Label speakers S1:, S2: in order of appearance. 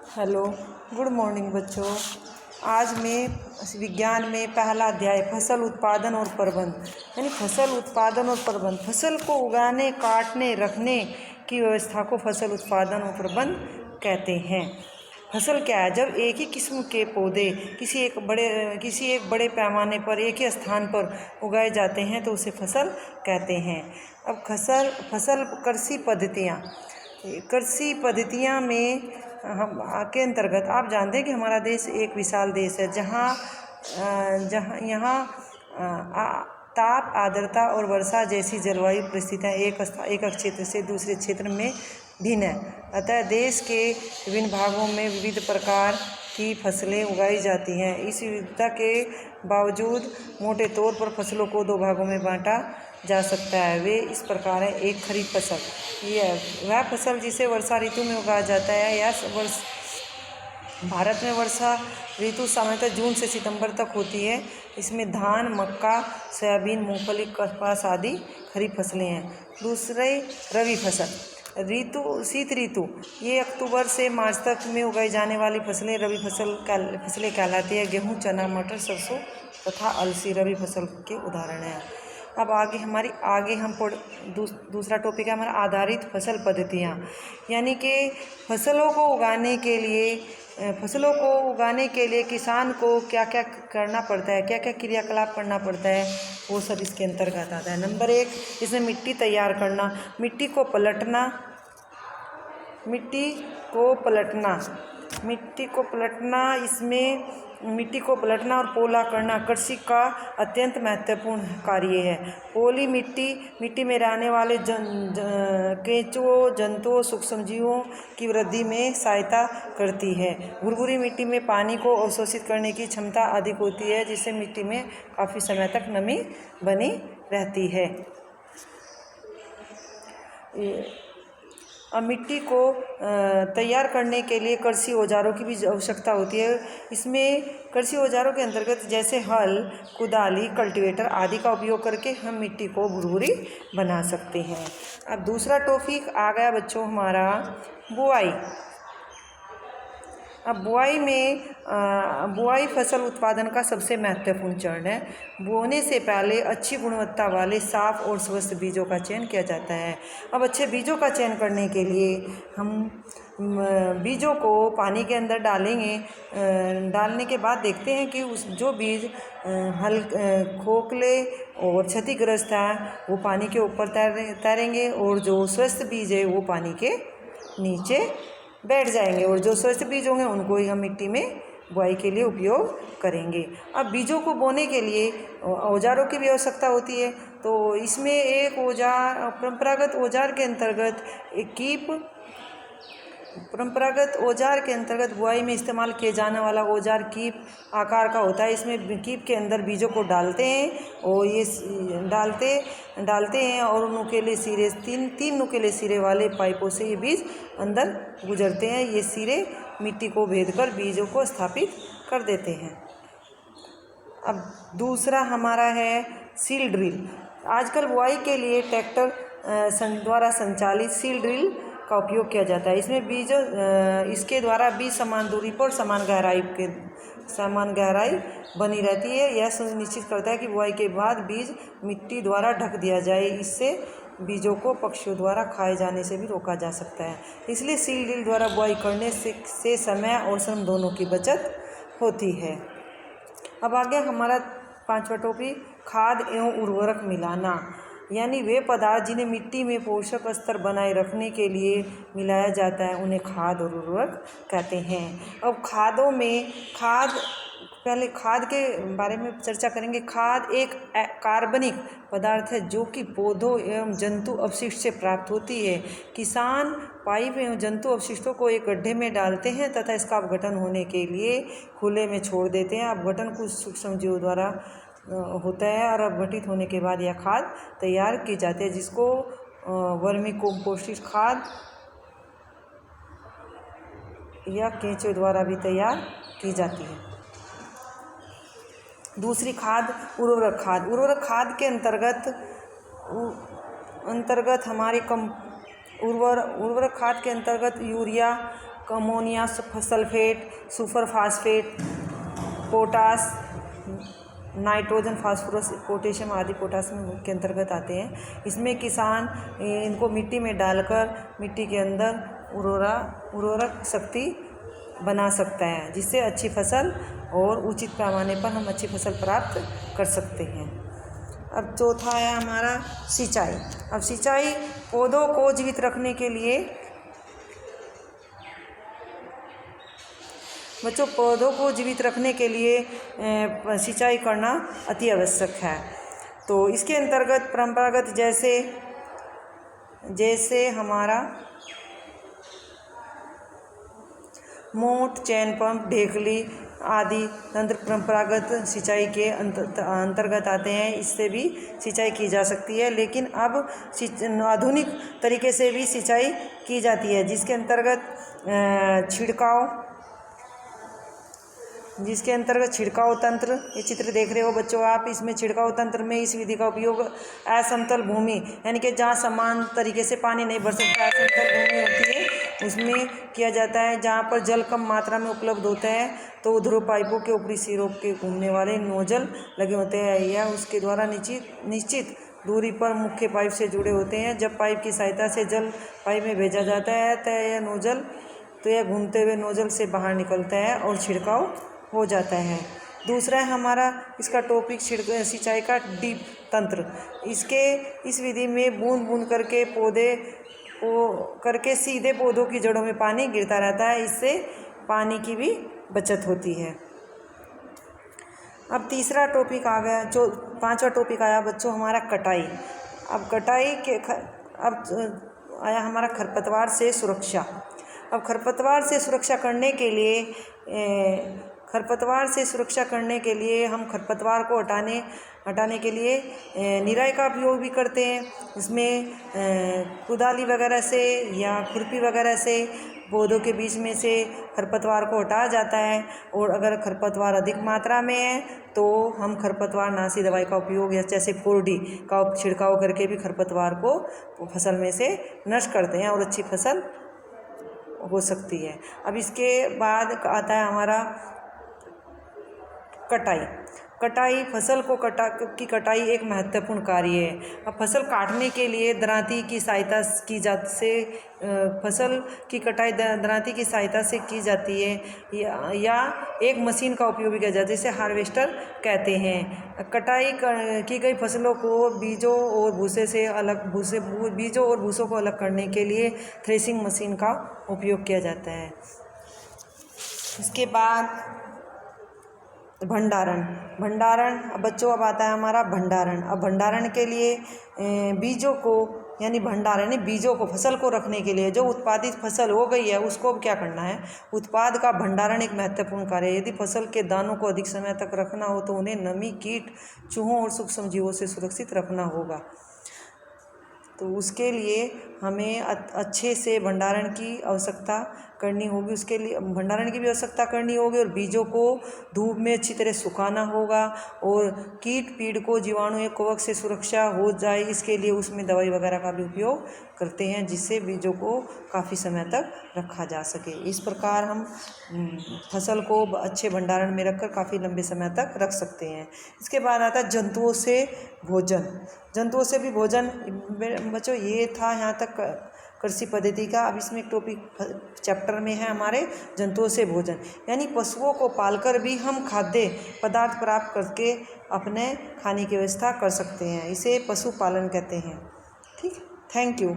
S1: Hello, good morning बच्चों। आज मैं विज्ञान में पहला अध्याय फसल उत्पादन और प्रबंध यानी फसल उत्पादन और प्रबंध, फसल को उगाने, काटने, रखने की व्यवस्था को फसल उत्पादन और प्रबंध कहते हैं। फसल क्या है? जब एक ही किस्म के पौधे किसी एक बड़े पैमाने पर एक ही स्थान पर उगाए जाते हैं तो उसे फसल कहते हैं। अब फसल कृषि पद्धतियाँ में हम के अंतर्गत आप जानते हैं कि हमारा देश एक विशाल देश है जहाँ यहाँ ताप, आर्द्रता और वर्षा जैसी जलवायु परिस्थितियाँ एक क्षेत्र से दूसरे क्षेत्र में भिन्न है। अतः देश के विभिन्न भागों में विविध प्रकार की फसलें उगाई जाती हैं। इस विविधता के बावजूद मोटे तौर पर फसलों को दो भागों में बांटा जा सकता है। वे इस प्रकार हैं। एक, खरीफ फसल, यह वह फसल जिसे वर्षा ऋतु में उगाया जाता है। भारत में वर्षा ऋतु सामान्यतः जून से सितंबर तक होती है। इसमें धान, मक्का, सोयाबीन, मूंगफली, कपास आदि खरीफ फसलें हैं। दूसरे, रबी फसल शीत ऋतु, ये अक्टूबर से मार्च तक में उगाई जाने वाली फसलें रबी फसलें कहलाती है। गेहूँ, चना, मटर, सरसों तथा अलसी रबी फसल के उदाहरण हैं। अब आगे हम दूसरा टॉपिक है हमारा आधारित फसल पद्धतियाँ, यानी कि फसलों को उगाने के लिए किसान को क्या क्या करना पड़ता है, क्या क्या क्रियाकलाप करना पड़ता है, वो सब इसके अंतर्गत आता है। नंबर 1, इसमें मिट्टी तैयार करना, मिट्टी को पलटना और पोला करना कृषि का अत्यंत महत्वपूर्ण कार्य है। पोली मिट्टी में रहने वाले केंचुओं, जंतुओं, सूक्ष्मजीवों की वृद्धि में सहायता करती है। भुरभुरी मिट्टी में पानी को अवशोषित करने की क्षमता अधिक होती है, जिससे मिट्टी में काफ़ी समय तक नमी बनी रहती है। अब मिट्टी को तैयार करने के लिए कृषि औजारों की भी आवश्यकता होती है। इसमें कृषि औजारों के अंतर्गत जैसे हल, कुदाली, कल्टीवेटर आदि का उपयोग करके हम मिट्टी को भुरभुरी बना सकते हैं। अब दूसरा टॉपिक आ गया बच्चों हमारा बुआई। अब बुआई फसल उत्पादन का सबसे महत्वपूर्ण चरण है। बोने से पहले अच्छी गुणवत्ता वाले साफ और स्वस्थ बीजों का चयन किया जाता है। अब अच्छे बीजों का चयन करने के लिए हम बीजों को पानी के अंदर डालेंगे। डालने के बाद देखते हैं कि जो बीज खोखले और क्षतिग्रस्त है वो पानी के ऊपर तैरेंगे और जो स्वस्थ बीज है वो पानी के नीचे बैठ जाएंगे, और जो स्वस्थ बीज होंगे उनको ही हम मिट्टी में बुआई के लिए उपयोग करेंगे। अब बीजों को बोने के लिए औजारों की भी आवश्यकता होती है। तो इसमें एक परंपरागत औजार के अंतर्गत बुआई में इस्तेमाल किए जाने वाला औजार कीप आकार का होता है। इसमें कीप के अंदर बीजों को डालते हैं और ये डालते हैं और तीन नुकीले सिरे वाले पाइपों से ये बीज अंदर गुजरते हैं। ये सिरे मिट्टी को भेदकर बीजों को स्थापित कर देते हैं। अब दूसरा हमारा है सील ड्रिल। आजकल बुआई के लिए ट्रैक्टर द्वारा संचालित सील ड्रिल का उपयोग किया जाता है। इसके द्वारा बीज समान दूरी पर समान गहराई बनी रहती है। यह सुनिश्चित करता है कि बुआई के बाद बीज मिट्टी द्वारा ढक दिया जाए। इससे बीजों को पक्षियों द्वारा खाए जाने से भी रोका जा सकता है। इसलिए सील ड्रिल द्वारा बुआई करने से समय और श्रम दोनों की बचत होती है। अब आगे हमारा 5वां टॉपिक खाद एवं उर्वरक मिलाना, यानी वे पदार्थ जिन्हें मिट्टी में पोषक स्तर बनाए रखने के लिए मिलाया जाता है उन्हें खाद और उर्वरक कहते हैं। अब पहले खाद के बारे में चर्चा करेंगे। खाद एक कार्बनिक पदार्थ है जो कि पौधों एवं जंतु अपशिष्ट से प्राप्त होती है। किसान पाइप एवं जंतु अपशिष्टों को एक गड्ढे में डालते हैं तथा इसका अपघटन होने के लिए खुले में छोड़ देते हैं। अपघटन कुछ सूक्ष्मजीवों द्वारा होता है और अपघटित होने के बाद यह खाद तैयार की जाती है, जिसको वर्मी कंपोस्टिंग खाद या केंचुए द्वारा भी तैयार की जाती है। दूसरी खाद उर्वरक खाद के अंतर्गत हमारी उर्वरक खाद के अंतर्गत urea, ammonia sulphate, super phosphate, potash, nitrogen, phosphorus, potassium आदि पोटासियम के अंतर्गत आते हैं। इसमें किसान इनको मिट्टी में डालकर मिट्टी के अंदर उर्वरक शक्ति बना सकता है, जिससे अच्छी फसल और उचित पैमाने पर हम अच्छी फसल प्राप्त कर सकते हैं। अब चौथा है हमारा सिंचाई। अब सिंचाई पौधों को जीवित रखने के लिए, बच्चों पौधों को जीवित रखने के लिए सिंचाई करना अति आवश्यक है। तो इसके अंतर्गत परंपरागत जैसे हमारा मोट, चैन पंप, ढेकली आदि तंत्र परंपरागत सिंचाई के अंतर्गत आते हैं। इससे भी सिंचाई की जा सकती है, लेकिन अब आधुनिक तरीके से भी सिंचाई की जाती है, जिसके अंतर्गत छिड़काव तंत्र, ये चित्र देख रहे हो बच्चों आप, इसमें छिड़काव तंत्र में इस विधि का उपयोग असमतल भूमि, यानी कि जहाँ समान तरीके से पानी नहीं भर सकता, असमतल भूमि होती है, उसमें किया जाता है। जहाँ पर जल कम मात्रा में उपलब्ध होता है तो ध्रुव पाइपों के ऊपरी सिरों के घूमने वाले नोजल लगे होते हैं, या उसके द्वारा निश्चित दूरी पर मुख्य पाइप से जुड़े होते हैं। जब पाइप की सहायता से जल पाइप में भेजा जाता है तो यह घूमते हुए नोजल से बाहर निकलता है और छिड़काव हो जाता है। दूसरा है हमारा इसका टॉपिक सिंचाई का डीप तंत्र। इस विधि में बूंद बूंद करके सीधे पौधों की जड़ों में पानी गिरता रहता है, इससे पानी की भी बचत होती है। अब तीसरा टॉपिक आ गया, जो पांचवा टॉपिक आया बच्चों हमारा कटाई। अब आया हमारा खरपतवार से सुरक्षा। अब खरपतवार से सुरक्षा करने के लिए हम खरपतवार को हटाने के लिए निराई का उपयोग भी करते हैं। इसमें कुदाली वगैरह से या खुरपी वगैरह से पौधों के बीच में से खरपतवार को हटाया जाता है। और अगर खरपतवार अधिक मात्रा में है तो हम खरपतवार नाशी दवाई का उपयोग जैसे 4D का छिड़काव करके भी खरपतवार को फसल में से नष्ट करते हैं और अच्छी फसल हो सकती है। अब इसके बाद आता है हमारा कटाई। फसल कटाई एक महत्वपूर्ण कार्य है। अब फसल काटने के लिए दरांती की सहायता से की जाती है, या एक मशीन का उपयोग भी किया जाता है जिसे हार्वेस्टर कहते हैं। कटाई की गई फसलों को बीजों और भूसों को अलग करने के लिए थ्रेसिंग मशीन का उपयोग किया जाता है। इसके बाद भंडारण। अब बच्चों अब आता है हमारा भंडारण। अब भंडारण के लिए बीजों को फसल को रखने के लिए जो उत्पादित फसल हो गई है उसको क्या करना है, उत्पाद का भंडारण एक महत्वपूर्ण कार्य है। यदि फसल के दानों को अधिक समय तक रखना हो तो उन्हें नमी, कीट, चूहों और सूक्ष्म जीवों से सुरक्षित रखना होगा। तो उसके लिए हमें अच्छे से भंडारण की आवश्यकता करनी होगी, उसके लिए भंडारण की भी आवश्यकता करनी होगी। और बीजों को धूप में अच्छी तरह सुखाना होगा और कीट पीड़ को, जीवाणु या कवक से सुरक्षा हो जाए, इसके लिए उसमें दवाई वगैरह का भी उपयोग करते हैं, जिससे बीजों को काफ़ी समय तक रखा जा सके। इस प्रकार हम फसल को अच्छे भंडारण में रखकर काफ़ी लंबे समय तक रख सकते हैं। इसके बाद आता है जंतुओं से भी भोजन। बच्चों ये था यहाँ तक कृषि पद्धति का। अब इसमें एक टॉपिक चैप्टर में है हमारे जंतुओं से भोजन, यानी पशुओं को पालकर भी हम खाद्य पदार्थ प्राप्त करके अपने खाने की व्यवस्था कर सकते हैं, इसे पशुपालन कहते हैं। ठीक, थैंक यू।